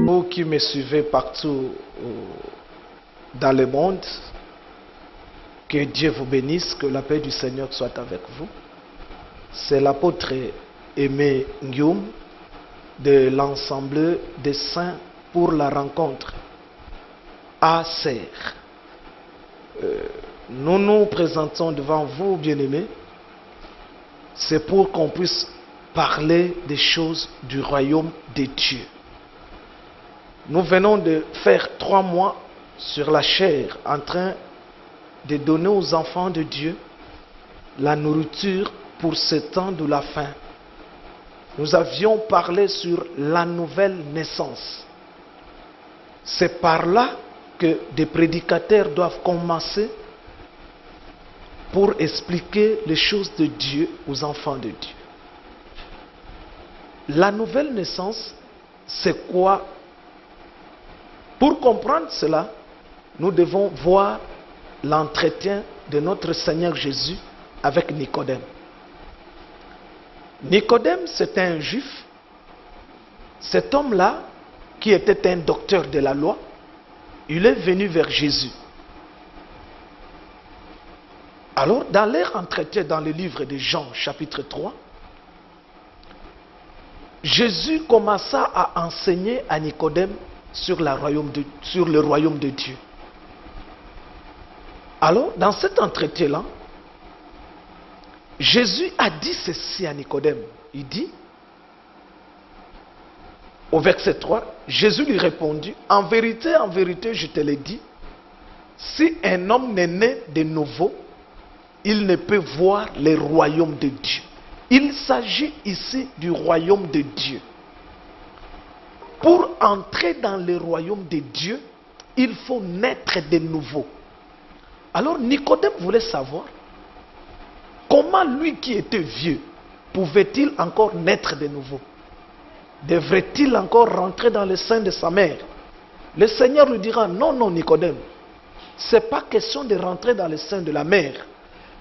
Vous qui me suivez partout dans le monde, que Dieu vous bénisse, que la paix du Seigneur soit avec vous. C'est l'apôtre Aimé Ngyoum de l'ensemble des saints pour la rencontre ACER. Nous nous présentons devant vous, bien-aimés, c'est pour qu'on puisse parler des choses du royaume de Dieu. Nous venons de faire 3 mois sur la chair en train de donner aux enfants de Dieu la nourriture pour ce temps de la fin. Nous avions parlé sur la nouvelle naissance. C'est par là que des prédicateurs doivent commencer pour expliquer les choses de Dieu aux enfants de Dieu. La nouvelle naissance, c'est quoi? Pour comprendre cela, nous devons voir l'entretien de notre Seigneur Jésus avec Nicodème. Nicodème, c'était un juif. Cet homme-là, qui était un docteur de la loi, il est venu vers Jésus. Alors, dans leur entretien dans le livre de Jean, chapitre 3, Jésus commença à enseigner à Nicodème sur le royaume de Dieu. Alors, dans cet entretien-là, Jésus a dit ceci à Nicodème. Il dit, au verset 3, Jésus lui répondit, en vérité, je te le dis, si un homme n'est né de nouveau, il ne peut voir le royaume de Dieu. Il s'agit ici du royaume de Dieu. Pour entrer dans le royaume de Dieu, il faut naître de nouveau. Alors Nicodème voulait savoir comment lui qui était vieux pouvait-il encore naître de nouveau? Devrait-il encore rentrer dans le sein de sa mère? Le Seigneur lui dira, non, non Nicodème, ce n'est pas question de rentrer dans le sein de la mère,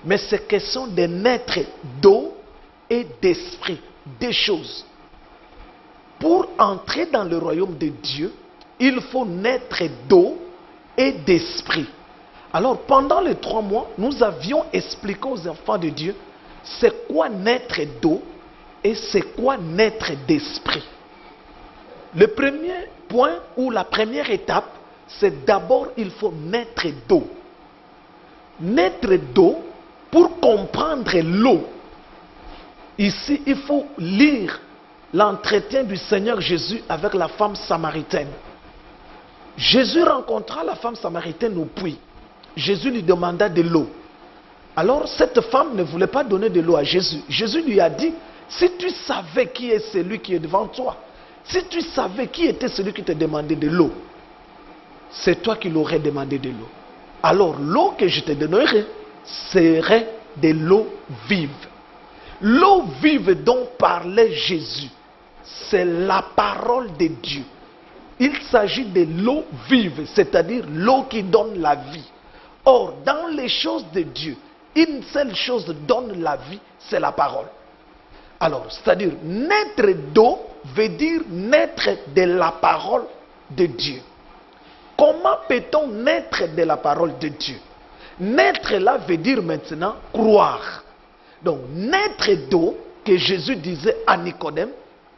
mais c'est question de naître d'eau et d'esprit, des choses. Pour entrer dans le royaume de Dieu, il faut naître d'eau et d'esprit. Alors, pendant les 3 mois, nous avions expliqué aux enfants de Dieu c'est quoi naître d'eau et c'est quoi naître d'esprit. Le premier point ou la première étape, c'est d'abord il faut naître d'eau. Naître d'eau, pour comprendre l'eau, ici il faut lire l'entretien du Seigneur Jésus avec la femme samaritaine. Jésus rencontra la femme samaritaine au puits. Jésus lui demanda de l'eau. Alors cette femme ne voulait pas donner de l'eau à Jésus. Jésus lui a dit, si tu savais qui est celui qui est devant toi, si tu savais qui était celui qui te demandait de l'eau, c'est toi qui l'aurais demandé de l'eau. Alors l'eau que je te donnerai serait de l'eau vive. L'eau vive dont parlait Jésus, c'est la parole de Dieu. Il s'agit de l'eau vive, c'est-à-dire l'eau qui donne la vie. Or, dans les choses de Dieu, une seule chose donne la vie, c'est la parole. Alors, c'est-à-dire, naître d'eau veut dire naître de la parole de Dieu. Comment peut-on naître de la parole de Dieu? Naître là veut dire maintenant croire. Donc, naître d'eau, que Jésus disait à Nicodème,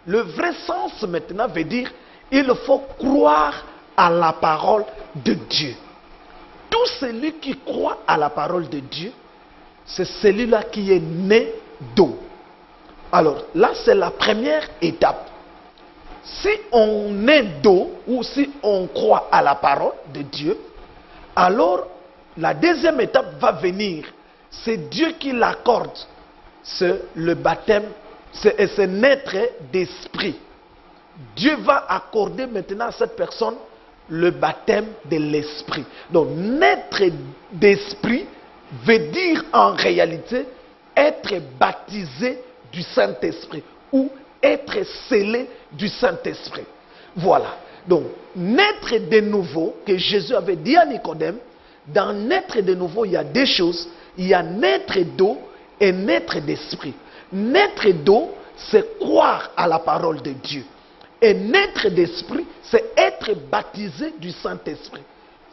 le vrai sens maintenant veut dire il faut croire à la parole de Dieu. Tout celui qui croit à la parole de Dieu, c'est celui-là qui est né d'eau. Alors là, c'est la première étape. Si on est d'eau ou si on croit à la parole de Dieu, alors la deuxième étape va venir. C'est Dieu qui l'accorde. C'est le baptême, c'est naître d'esprit. Dieu va accorder maintenant à cette personne le baptême de l'esprit. Donc, naître d'esprit veut dire en réalité être baptisé du Saint-Esprit ou être scellé du Saint-Esprit. Voilà. Donc, naître de nouveau, que Jésus avait dit à Nicodème, dans naître de nouveau, il y a 2 choses. il y a naître d'eau et naître d'esprit. Naître d'eau, c'est croire à la parole de Dieu. Et naître d'esprit, c'est être baptisé du Saint-Esprit.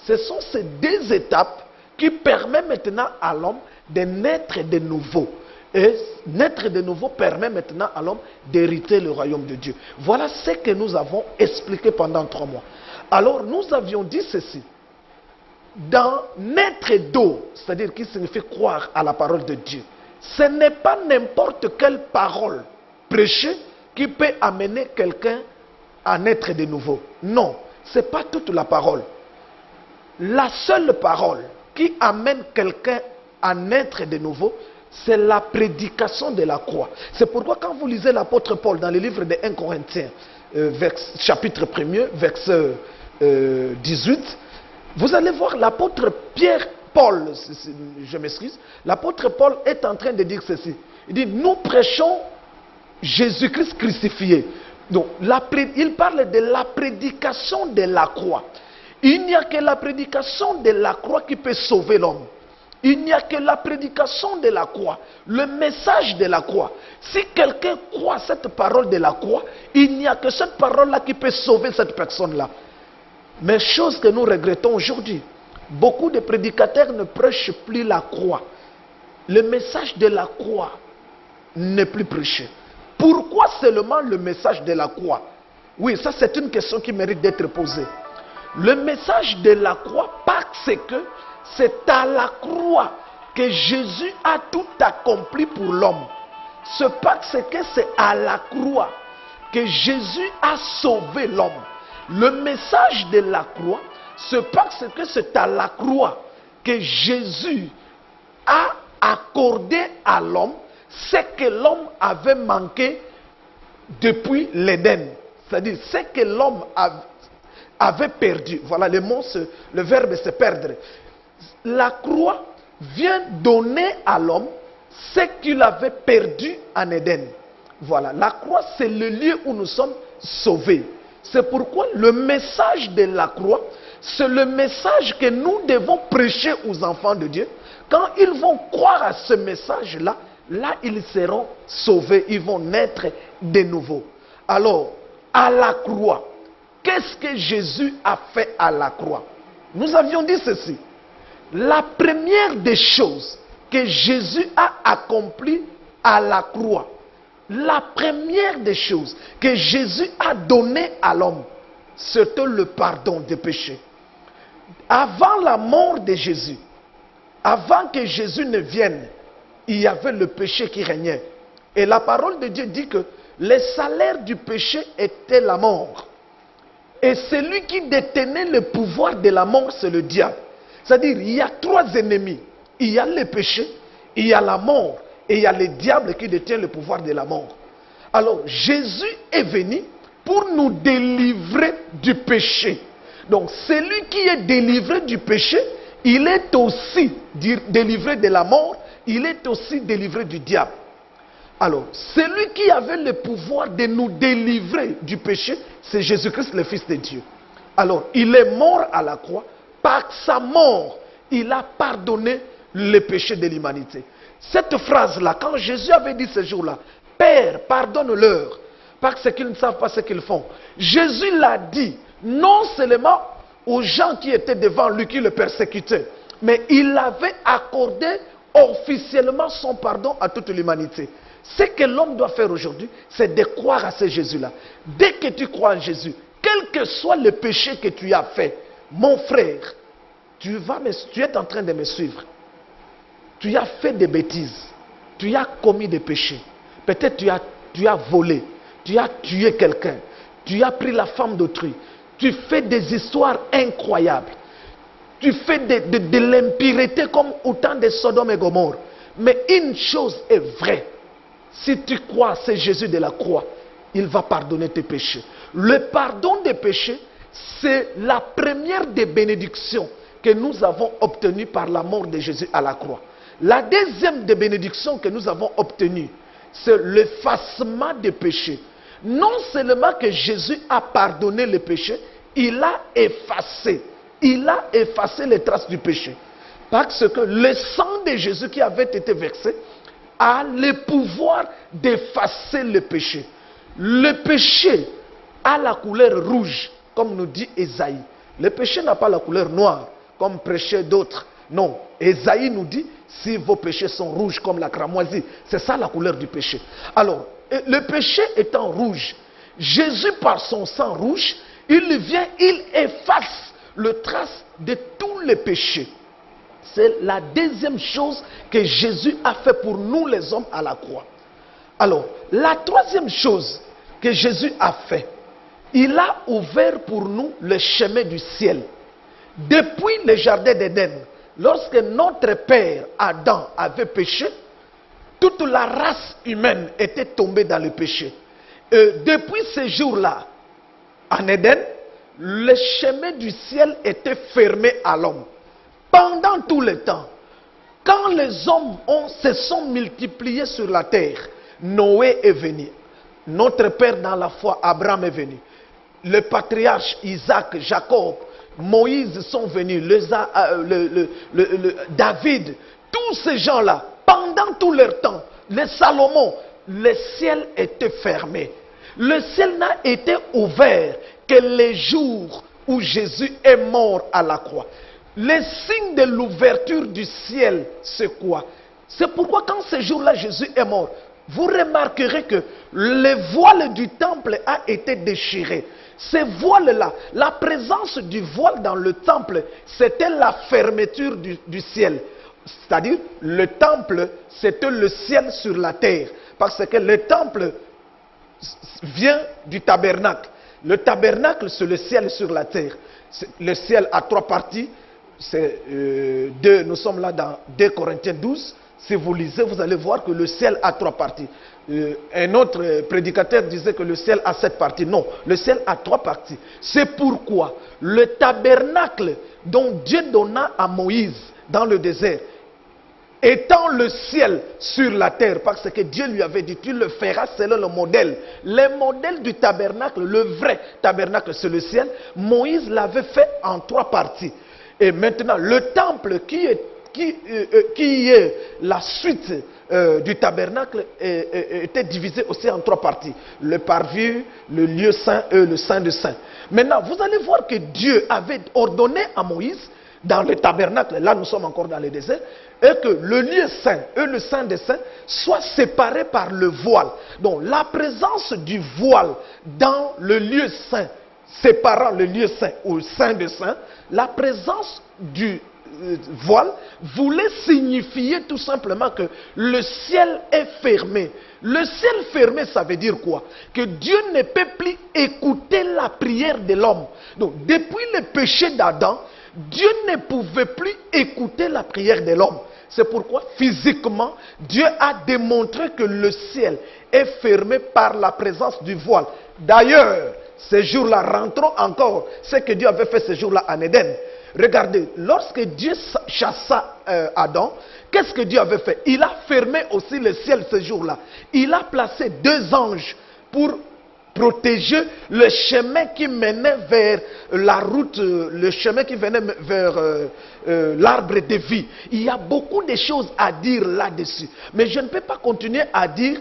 Ce sont ces deux étapes qui permettent maintenant à l'homme de naître de nouveau. Et naître de nouveau permet maintenant à l'homme d'hériter le royaume de Dieu. Voilà ce que nous avons expliqué pendant 3 mois. Alors nous avions dit ceci. Dans naître d'eau, c'est-à-dire qui signifie croire à la parole de Dieu, ce n'est pas n'importe quelle parole prêchée qui peut amener quelqu'un à naître de nouveau. Non, ce n'est pas toute la parole. La seule parole qui amène quelqu'un à naître de nouveau, c'est la prédication de la croix. C'est pourquoi quand vous lisez l'apôtre Paul dans le livre de 1 Corinthiens, chapitre 1er, verset 18, vous allez voir l'apôtre Paul, je m'excuse, l'apôtre Paul est en train de dire ceci. Il dit, nous prêchons Jésus-Christ crucifié. Donc, il parle de la prédication de la croix. Il n'y a que la prédication de la croix qui peut sauver l'homme. Il n'y a que la prédication de la croix, le message de la croix. Si quelqu'un croit cette parole de la croix, il n'y a que cette parole-là qui peut sauver cette personne-là. Mais chose que nous regrettons aujourd'hui, beaucoup de prédicateurs ne prêchent plus la croix. Le message de la croix n'est plus prêché. Pourquoi seulement le message de la croix? Oui, ça c'est une question qui mérite d'être posée. Le message de la croix, parce que c'est à la croix que Jésus a tout accompli pour l'homme. C'est parce que c'est à la croix que Jésus a sauvé l'homme. Le message de la croix, c'est parce que c'est à la croix que Jésus a accordé à l'homme ce que l'homme avait manqué depuis l'Éden. C'est-à-dire ce que l'homme avait perdu. Voilà, le verbe c'est perdre. La croix vient donner à l'homme ce qu'il avait perdu en Éden. Voilà, la croix c'est le lieu où nous sommes sauvés. C'est pourquoi le message de la croix, c'est le message que nous devons prêcher aux enfants de Dieu. Quand ils vont croire à ce message-là, là ils seront sauvés, ils vont naître de nouveau. Alors, à la croix, qu'est-ce que Jésus a fait à la croix? Nous avions dit ceci. La première des choses que Jésus a accompli à la croix, la première des choses que Jésus a donné à l'homme, c'était le pardon des péchés. Avant la mort de Jésus, avant que Jésus ne vienne, il y avait le péché qui régnait. Et la parole de Dieu dit que le salaire du péché était la mort. Et celui qui détenait le pouvoir de la mort, c'est le diable. C'est-à-dire, il y a 3 ennemis. Il y a le péché, il y a la mort, et il y a le diable qui détient le pouvoir de la mort. Alors, Jésus est venu pour nous délivrer du péché. Donc, celui qui est délivré du péché, il est aussi délivré de la mort, il est aussi délivré du diable. Alors, celui qui avait le pouvoir de nous délivrer du péché, c'est Jésus-Christ, le Fils de Dieu. Alors, il est mort à la croix. Par sa mort, il a pardonné le péché de l'humanité. Cette phrase-là, quand Jésus avait dit ce jour-là, « Père, pardonne-leur, parce qu'ils ne savent pas ce qu'ils font », Jésus l'a dit, non seulement aux gens qui étaient devant lui, qui le persécutaient, mais il avait accordé officiellement son pardon à toute l'humanité. Ce que l'homme doit faire aujourd'hui, c'est de croire à ce Jésus-là. Dès que tu crois en Jésus, quel que soit le péché que tu as fait, mon frère, tu es en train de me suivre. Tu as fait des bêtises. Tu as commis des péchés. Peut-être tu as volé. Tu as tué quelqu'un. Tu as pris la femme d'autrui. Tu fais des histoires incroyables. Tu fais de l'impureté comme au temps de Sodome et Gomorrhe. Mais une chose est vraie. Si tu crois, c'est Jésus de la croix, il va pardonner tes péchés. Le pardon des péchés, c'est la première des bénédictions que nous avons obtenues par la mort de Jésus à la croix. La deuxième des bénédictions que nous avons obtenues, c'est l'effacement des péchés. Non seulement que Jésus a pardonné les péchés, il a effacé les traces du péché. Parce que le sang de Jésus qui avait été versé a le pouvoir d'effacer le péché. Le péché a la couleur rouge, comme nous dit Ésaïe. Le péché n'a pas la couleur noire, comme prêchaient d'autres. Non, Ésaïe nous dit, si vos péchés sont rouges comme la cramoisie, c'est ça la couleur du péché. Alors, le péché étant rouge, Jésus par son sang rouge, il vient, il efface le trace de tous les péchés. C'est la deuxième chose que Jésus a fait pour nous les hommes à la croix. Alors, la troisième chose que Jésus a fait, il a ouvert pour nous le chemin du ciel. Depuis le jardin d'Éden, lorsque notre père Adam avait péché, toute la race humaine était tombée dans le péché. Et depuis ce jour-là, en Éden, le chemin du ciel était fermé à l'homme. Pendant tout le temps, quand les hommes se sont multipliés sur la terre, Noé est venu. Notre père dans la foi, Abraham est venu. Le patriarche Isaac, Jacob, Moïse sont venus. David, tous ces gens-là, pendant tout leur temps, les Salomon, le ciel était fermé. Le ciel n'a été ouvert que les jours où Jésus est mort à la croix. Le signe de l'ouverture du ciel, c'est quoi? C'est pourquoi quand ce jour-là Jésus est mort, vous remarquerez que le voile du temple a été déchiré. Ce voile-là, la présence du voile dans le temple, c'était la fermeture du ciel. C'est-à-dire, le temple, c'était le ciel sur la terre. Parce que le temple vient du tabernacle. Le tabernacle, c'est le ciel sur la terre. Le ciel a trois parties. Nous sommes là dans 2 Corinthiens 12. Si vous lisez, vous allez voir que le ciel a trois parties. Un autre prédicateur disait que le ciel a 7 parties. Non, le ciel a 3 parties. C'est pourquoi le tabernacle dont Dieu donna à Moïse dans le désert, étant le ciel sur la terre, parce que Dieu lui avait dit, tu le feras selon le modèle. Le modèle du tabernacle, le vrai tabernacle, c'est le ciel. Moïse l'avait fait en 3 parties. Et maintenant, le temple qui est la suite du tabernacle était divisé aussi en 3 parties. Le parvis, le lieu saint et le saint de saints. Maintenant, vous allez voir que Dieu avait ordonné à Moïse, dans le tabernacle, là nous sommes encore dans le désert, et que le lieu saint et le saint des saints soient séparés par le voile. Donc la présence du voile dans le lieu saint, séparant le lieu saint ou le saint des saints, la présence du voile voulait signifier tout simplement que le ciel est fermé. Le ciel fermé, ça veut dire quoi? Que Dieu ne peut plus écouter la prière de l'homme. Donc depuis le péché d'Adam, Dieu ne pouvait plus écouter la prière de l'homme. C'est pourquoi physiquement, Dieu a démontré que le ciel est fermé par la présence du voile. D'ailleurs, ce jour-là, rentrons encore ce que Dieu avait fait ce jour-là en Éden. Regardez, lorsque Dieu chassa Adam, qu'est-ce que Dieu avait fait? Il a fermé aussi le ciel ce jour-là. Il a placé 2 anges pour protéger le chemin qui menait vers la route, le chemin qui venait vers l'arbre de vie. Il y a beaucoup de choses à dire là-dessus. Mais je ne peux pas continuer à dire,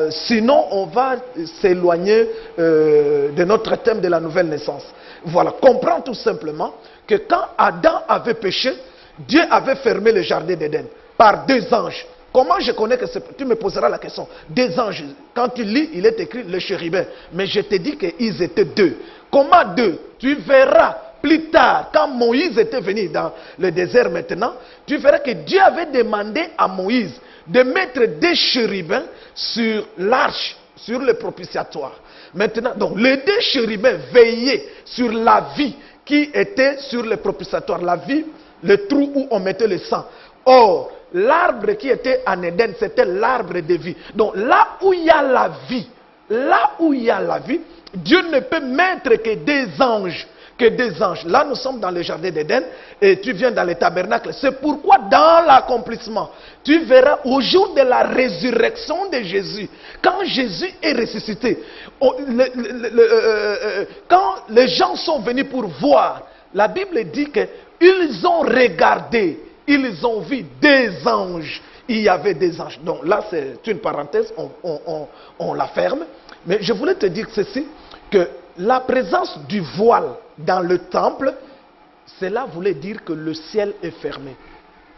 sinon on va s'éloigner de notre thème de la nouvelle naissance. Voilà, comprends tout simplement que quand Adam avait péché, Dieu avait fermé le jardin d'Éden par 2 anges. Comment je connais que c'est... Tu me poseras la question. 2 anges. Quand tu lis, il est écrit le chérubin. Mais je te dis qu'ils étaient 2. Comment 2? Tu verras plus tard, quand Moïse était venu dans le désert maintenant, tu verras que Dieu avait demandé à Moïse de mettre 2 chérubins sur l'arche, sur le propitiatoire. Maintenant, donc les 2 chérubins veillaient sur la vie qui était sur le propitiatoire. La vie, le trou où on mettait le sang. Or, l'arbre qui était en Éden, c'était l'arbre de vie. Donc là où il y a la vie, Dieu ne peut mettre que des anges. Là, nous sommes dans le jardin d'Éden et tu viens dans le tabernacle. C'est pourquoi dans l'accomplissement, tu verras au jour de la résurrection de Jésus, quand Jésus est ressuscité, quand les gens sont venus pour voir, la Bible dit qu'ils ont regardé Ils ont vu des anges. Il y avait des anges. Donc là, c'est une parenthèse, on la ferme. Mais je voulais te dire ceci, que la présence du voile dans le temple, cela voulait dire que le ciel est fermé.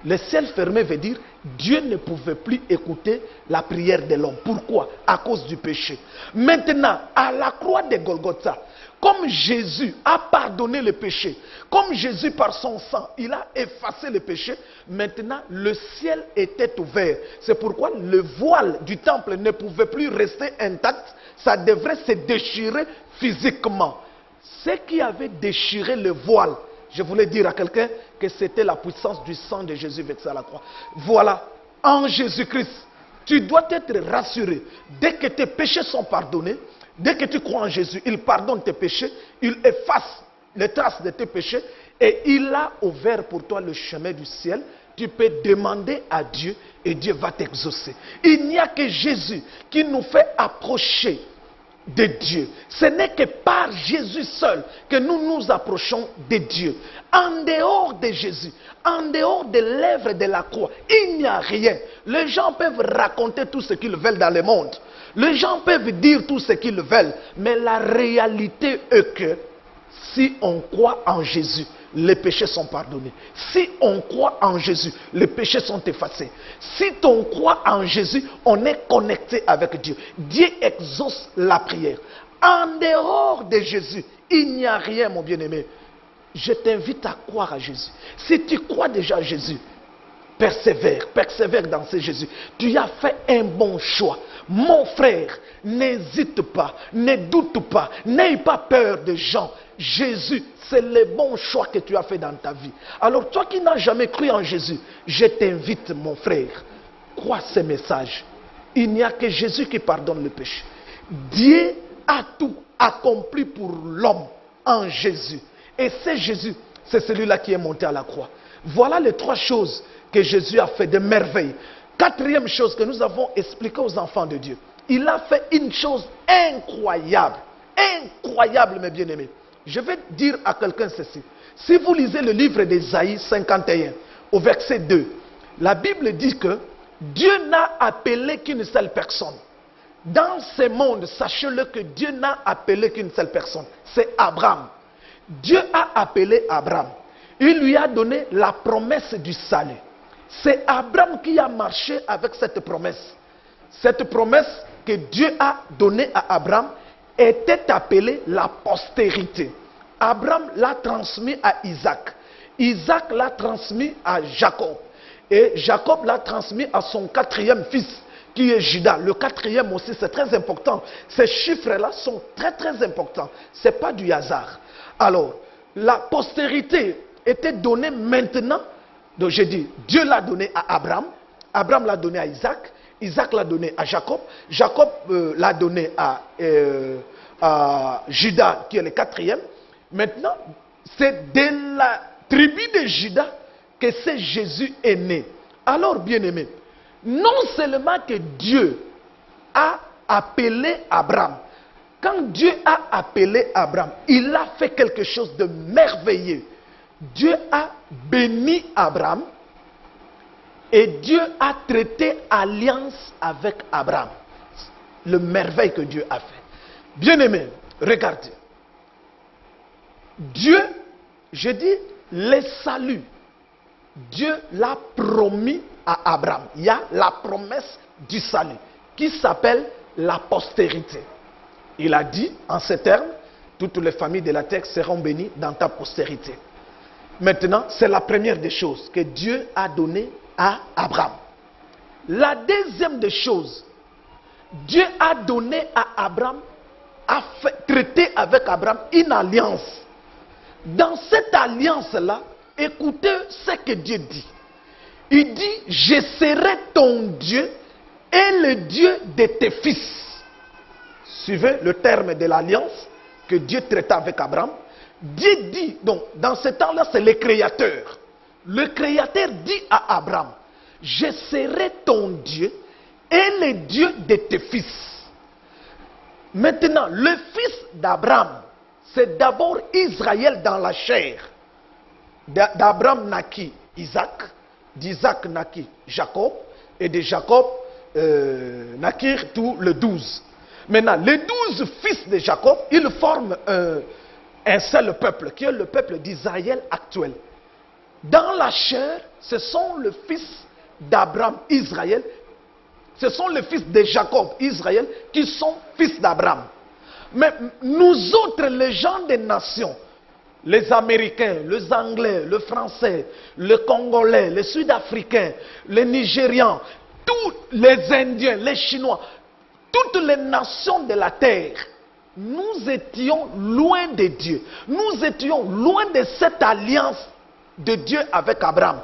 Le ciel fermé veut dire Dieu ne pouvait plus écouter la prière de l'homme. Pourquoi? À cause du péché. Maintenant, à la croix de Golgotha, comme Jésus a pardonné le péché, comme Jésus par son sang, il a effacé le péché, maintenant le ciel était ouvert. C'est pourquoi le voile du temple ne pouvait plus rester intact, ça devrait se déchirer physiquement. Ce qui avait déchiré le voile, je voulais dire à quelqu'un que c'était la puissance du sang de Jésus versé à la croix. Voilà, en Jésus-Christ, tu dois être rassuré. Dès que tes péchés sont pardonnés, dès que tu crois en Jésus, il pardonne tes péchés, il efface les traces de tes péchés et il a ouvert pour toi le chemin du ciel. Tu peux demander à Dieu et Dieu va t'exaucer. Il n'y a que Jésus qui nous fait approcher de Dieu. Ce n'est que par Jésus seul que nous nous approchons de Dieu. En dehors de Jésus, en dehors de l'œuvre de la croix, il n'y a rien. Les gens peuvent raconter tout ce qu'ils veulent dans le monde. Les gens peuvent dire tout ce qu'ils veulent. Mais la réalité est que si on croit en Jésus, les péchés sont pardonnés. Si on croit en Jésus, les péchés sont effacés. Si on croit en Jésus, on est connecté avec Dieu. Dieu exauce la prière. En dehors de Jésus, il n'y a rien, mon bien-aimé. Je t'invite à croire à Jésus. Si tu crois déjà à Jésus, persévère dans ce Jésus. Tu as fait un bon choix. Mon frère, n'hésite pas, ne doute pas, n'aie pas peur des gens. Jésus, c'est le bon choix que tu as fait dans ta vie. Alors toi qui n'as jamais cru en Jésus, je t'invite, mon frère, crois ce message. Il n'y a que Jésus qui pardonne le péché. Dieu a tout accompli pour l'homme en Jésus. Et c'est Jésus, c'est celui-là qui est monté à la croix. Voilà les trois choses que Jésus a fait de merveille. Quatrième chose que nous avons expliqué aux enfants de Dieu. Il a fait une chose incroyable. Incroyable, mes bien-aimés. Je vais dire à quelqu'un ceci. Si vous lisez le livre d'Ésaïe 51, au verset 2, la Bible dit que Dieu n'a appelé qu'une seule personne. Dans ce monde, sachez-le que Dieu n'a appelé qu'une seule personne. C'est Abraham. Dieu a appelé Abraham. Il lui a donné la promesse du salut. C'est Abraham qui a marché avec cette promesse. Cette promesse que Dieu a donnée à Abraham était appelée la postérité. Abraham l'a transmis à Isaac. Isaac l'a transmis à Jacob. Et Jacob l'a transmis à son quatrième fils, qui est Judas. Le quatrième aussi, c'est très important. Ces chiffres-là sont très très importants. Ce n'est pas du hasard. Alors, la postérité était donnée maintenant. Donc j'ai dit, Dieu l'a donné à Abraham. Abraham l'a donné à Isaac. Isaac l'a donné à Jacob. Jacob l'a donné à Judas, qui est le quatrième. Maintenant, c'est de la tribu de Judas que ce Jésus est né. Alors, bien-aimé, non seulement que Dieu a appelé Abraham, quand Dieu a appelé Abraham, il a fait quelque chose de merveilleux. Dieu a béni Abraham et Dieu a traité alliance avec Abraham. Le merveille que Dieu a fait. Bien-aimé, regardez. Dieu, je dis, le salut, Dieu l'a promis à Abraham. Il y a la promesse du salut qui s'appelle la postérité. Il a dit en ces termes, toutes les familles de la terre seront bénies dans ta postérité. Maintenant, c'est la première des choses que Dieu a donnée à Abraham. La deuxième des choses, Dieu a donné à Abraham, a traité avec Abraham une alliance. Dans cette alliance-là, écoutez ce que Dieu dit. Il dit, je serai ton Dieu et le Dieu de tes fils. Suivez le terme de l'alliance que Dieu traita avec Abraham. Dieu dit, donc dans ce temps-là, c'est le Créateur. Le Créateur dit à Abraham, je serai ton Dieu et le Dieu de tes fils. Maintenant, le fils d'Abraham, c'est d'abord Israël dans la chair. D'Abraham naquit Isaac. d'Isaac naquit Jacob, et de Jacob naquirent tous les 12. Maintenant, les 12 fils de Jacob, ils forment un seul peuple, qui est le peuple d'Israël actuel. Dans la chair, ce sont les fils d'Abraham, Israël. Ce sont les fils de Jacob, Israël, qui sont fils d'Abraham. Mais nous autres, les gens des nations, les Américains, les Anglais, les Français, les Congolais, les Sud-Africains, les Nigérians, tous les Indiens, les Chinois, toutes les nations de la terre, nous étions loin de Dieu. Nous étions loin de cette alliance de Dieu avec Abraham.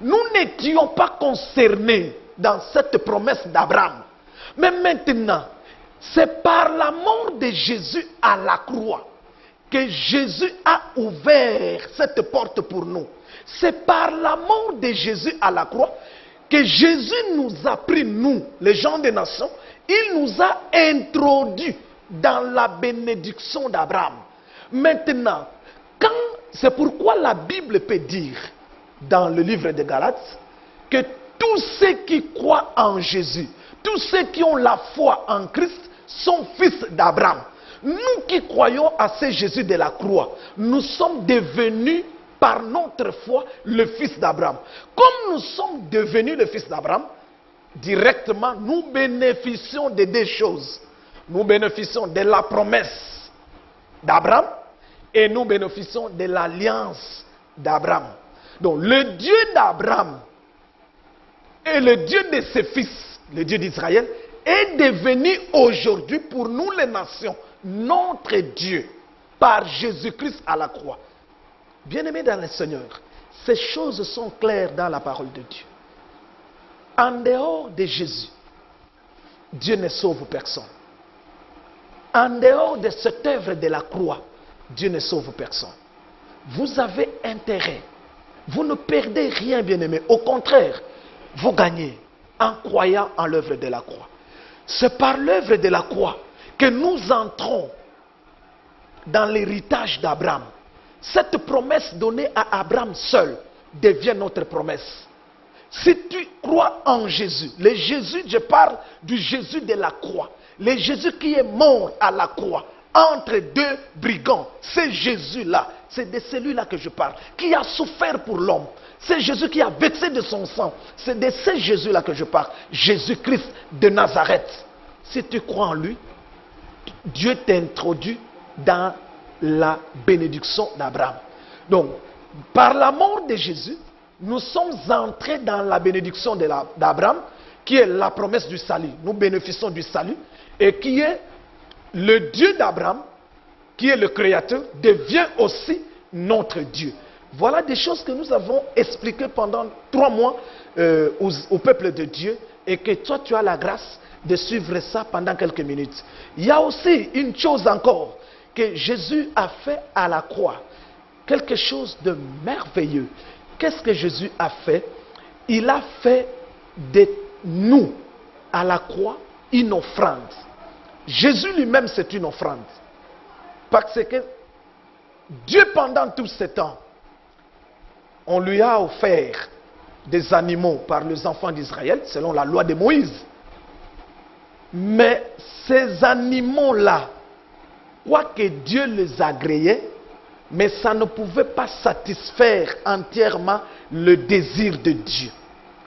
Nous n'étions pas concernés dans cette promesse d'Abraham. Mais maintenant, c'est par la mort de Jésus à la croix que Jésus a ouvert cette porte pour nous. C'est par la mort de Jésus à la croix que Jésus nous a pris, nous, les gens des nations, il nous a introduits dans la bénédiction d'Abraham. Maintenant, c'est pourquoi la Bible peut dire, dans le livre de Galates, que tous ceux qui croient en Jésus, tous ceux qui ont la foi en Christ, sont fils d'Abraham. Nous qui croyons à ce Jésus de la croix, nous sommes devenus par notre foi le fils d'Abraham. Comme nous sommes devenus le fils d'Abraham, directement nous bénéficions de deux choses. Nous bénéficions de la promesse d'Abraham et nous bénéficions de l'alliance d'Abraham. Donc le Dieu d'Abraham et le Dieu de ses fils, le Dieu d'Israël, est devenu aujourd'hui pour nous les nations notre Dieu par Jésus-Christ à la croix. Bien-aimés dans le Seigneur, ces choses sont claires dans la parole de Dieu. En dehors de Jésus, Dieu ne sauve personne. En dehors de cette œuvre de la croix, Dieu ne sauve personne. Vous avez intérêt. Vous ne perdez rien, bien-aimés. Au contraire, vous gagnez en croyant en l'œuvre de la croix. C'est par l'œuvre de la croix que nous entrons dans l'héritage d'Abraham. Cette promesse donnée à Abraham seul devient notre promesse. Si tu crois en Jésus, le Jésus, je parle du Jésus de la croix, le Jésus qui est mort à la croix entre deux brigands, c'est Jésus-là, c'est de celui-là que je parle, qui a souffert pour l'homme. C'est Jésus qui a versé de son sang. C'est de ce Jésus-là que je parle. Jésus-Christ de Nazareth. Si tu crois en lui, Dieu t'introduit dans la bénédiction d'Abraham. Donc, par la mort de Jésus, nous sommes entrés dans la bénédiction d'Abraham, qui est la promesse du salut. Nous bénéficions du salut, et qui est le Dieu d'Abraham, qui est le Créateur, devient aussi notre Dieu. Voilà des choses que nous avons expliquées pendant 3 mois au peuple de Dieu, et que toi tu as la grâce de suivre ça pendant quelques minutes. Il y a aussi une chose encore que Jésus a fait à la croix, quelque chose de merveilleux. Qu'est-ce que Jésus a fait? Il a fait de nous à la croix une offrande. Jésus lui-même c'est une offrande, parce que Dieu pendant tout ce temps, on lui a offert des animaux par les enfants d'Israël, selon la loi de Moïse. Mais ces animaux-là, quoique Dieu les agréait, mais ça ne pouvait pas satisfaire entièrement le désir de Dieu.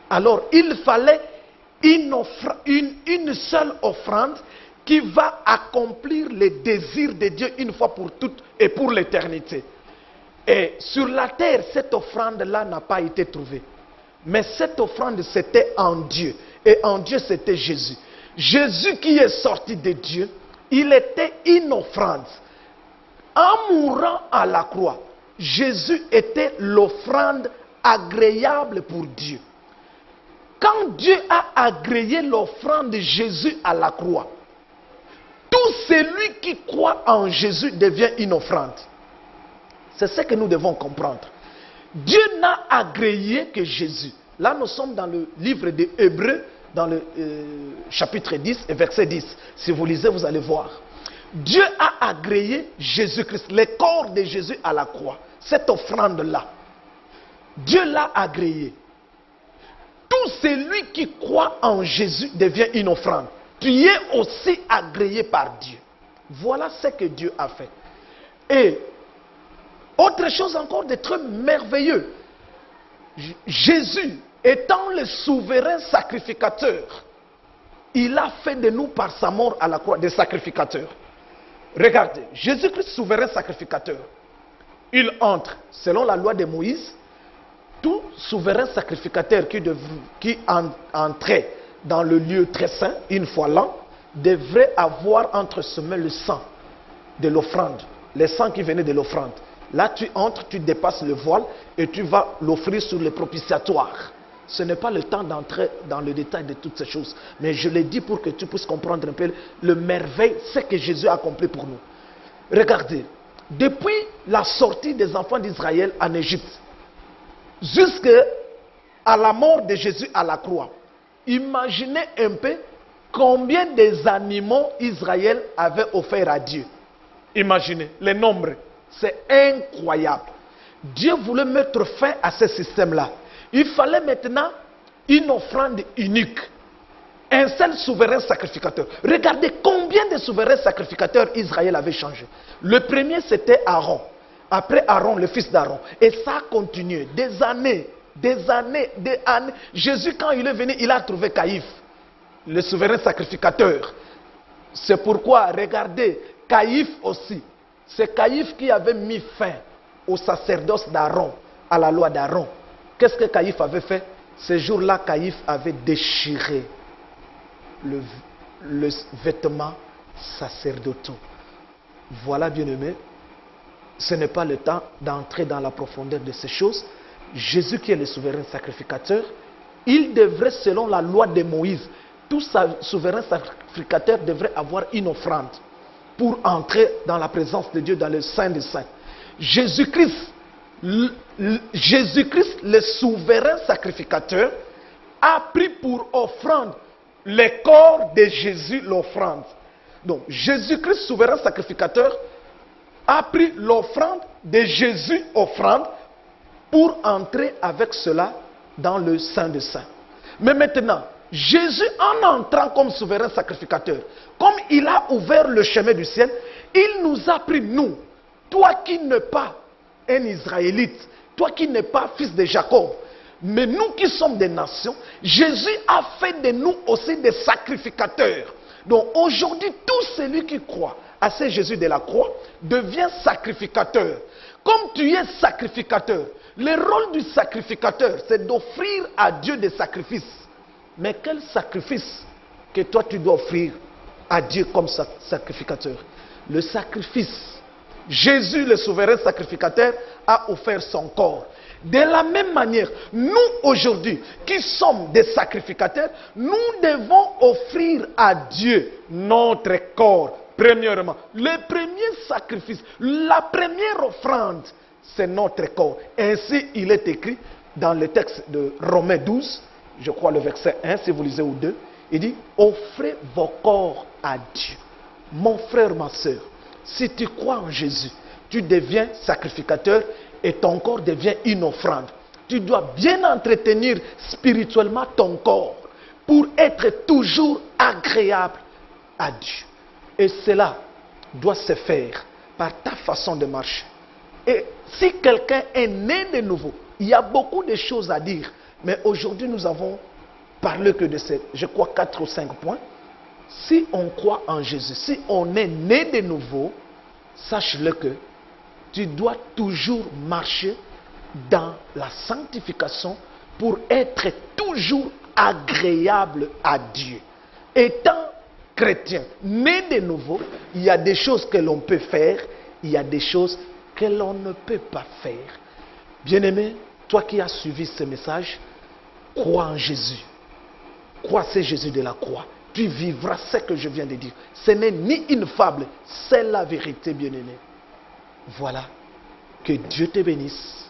Alors, il fallait une seule offrande qui va accomplir les désirs de Dieu une fois pour toutes et pour l'éternité. Et sur la terre, cette offrande-là n'a pas été trouvée. Mais cette offrande, c'était en Dieu. Et en Dieu, c'était Jésus. Jésus qui est sorti de Dieu, il était une offrande. En mourant à la croix, Jésus était l'offrande agréable pour Dieu. Quand Dieu a agréé l'offrande de Jésus à la croix, tout celui qui croit en Jésus devient une offrande. C'est ce que nous devons comprendre. Dieu n'a agréé que Jésus. Là, nous sommes dans le livre des Hébreux, dans le chapitre 10 et verset 10. Si vous lisez, vous allez voir. Dieu a agréé Jésus-Christ, le corps de Jésus à la croix. Cette offrande-là, Dieu l'a agréé. tout celui qui croit en Jésus devient une offrande. Tu es aussi agréé par Dieu. Voilà ce que Dieu a fait. Et autre chose encore de très merveilleux, Jésus étant le souverain sacrificateur, il a fait de nous par sa mort à la croix des sacrificateurs. Regardez, Jésus-Christ souverain sacrificateur, il entre selon la loi de Moïse. Tout souverain sacrificateur qui entrait dans le lieu très saint une fois l'an devrait avoir entre ses mains le sang de l'offrande, le sang qui venait de l'offrande. Là tu entres, tu dépasses le voile et tu vas l'offrir sur le propitiatoire. Ce n'est pas le temps d'entrer dans le détail de toutes ces choses, mais je l'ai dit pour que tu puisses comprendre un peu le merveille, ce que Jésus a accompli pour nous. Regardez, depuis la sortie des enfants d'Israël en Égypte, jusqu'à la mort de Jésus à la croix, imaginez un peu combien des animaux Israël avait offert à Dieu. Imaginez les nombres, c'est incroyable. Dieu voulait mettre fin à ce système-là. Il fallait maintenant une offrande unique. Un seul souverain sacrificateur. Regardez combien de souverains sacrificateurs Israël avait changé. Le premier c'était Aaron. Après Aaron, le fils d'Aaron. Et ça a continué. Des années. Jésus, quand il est venu, il a trouvé Caïphe, le souverain sacrificateur. C'est pourquoi, regardez, Caïphe aussi. C'est Caïphe qui avait mis fin au sacerdoce d'Aaron, à la loi d'Aaron. Qu'est-ce que Caïphe avait fait? Ce jour-là, Caïphe avait déchiré le vêtement sacerdotal. Voilà, bien-aimés, ce n'est pas le temps d'entrer dans la profondeur de ces choses. Jésus qui est le souverain sacrificateur, il devrait, selon la loi de Moïse, tout souverain sacrificateur devrait avoir une offrande pour entrer dans la présence de Dieu, dans le Saint des Saints. Jésus-Christ, le souverain sacrificateur, a pris pour offrande le corps de Jésus, l'offrande. Donc, Jésus-Christ, souverain sacrificateur, a pris l'offrande de Jésus, offrande, pour entrer avec cela dans le Saint des Saints. Mais maintenant, Jésus, en entrant comme souverain sacrificateur, comme il a ouvert le chemin du ciel, il nous a pris, nous, toi qui n'es pas un Israélite, toi qui n'es pas fils de Jacob, mais nous qui sommes des nations, Jésus a fait de nous aussi des sacrificateurs. Donc aujourd'hui, tout celui qui croit à ce Jésus de la croix devient sacrificateur. Comme tu es sacrificateur, le rôle du sacrificateur, c'est d'offrir à Dieu des sacrifices. Mais quel sacrifice que toi tu dois offrir à Dieu comme sacrificateur? Le sacrifice. Jésus, le souverain sacrificateur, a offert son corps. De la même manière, nous aujourd'hui, qui sommes des sacrificateurs, nous devons offrir à Dieu notre corps. Premièrement, le premier sacrifice, la première offrande, c'est notre corps. Ainsi, il est écrit dans le texte de Romains 12, je crois le verset 1, si vous lisez ou 2, il dit, offrez vos corps à Dieu. Mon frère, ma soeur, si tu crois en Jésus, tu deviens sacrificateur et ton corps devient une offrande. Tu dois bien entretenir spirituellement ton corps pour être toujours agréable à Dieu. Et cela doit se faire par ta façon de marcher. Et si quelqu'un est né de nouveau, il y a beaucoup de choses à dire. Mais aujourd'hui, nous avons parlé que de ces, je crois, 4 ou 5 points. Si on croit en Jésus, si on est né de nouveau, sache-le que tu dois toujours marcher dans la sanctification pour être toujours agréable à Dieu. Étant chrétien, né de nouveau, il y a des choses que l'on peut faire, il y a des choses que l'on ne peut pas faire. Bien-aimé, toi qui as suivi ce message, crois en Jésus. Crois c'est Jésus de la croix. Tu vivras ce que je viens de dire. Ce n'est ni une fable, c'est la vérité, bien-aimé. Voilà. Que Dieu te bénisse.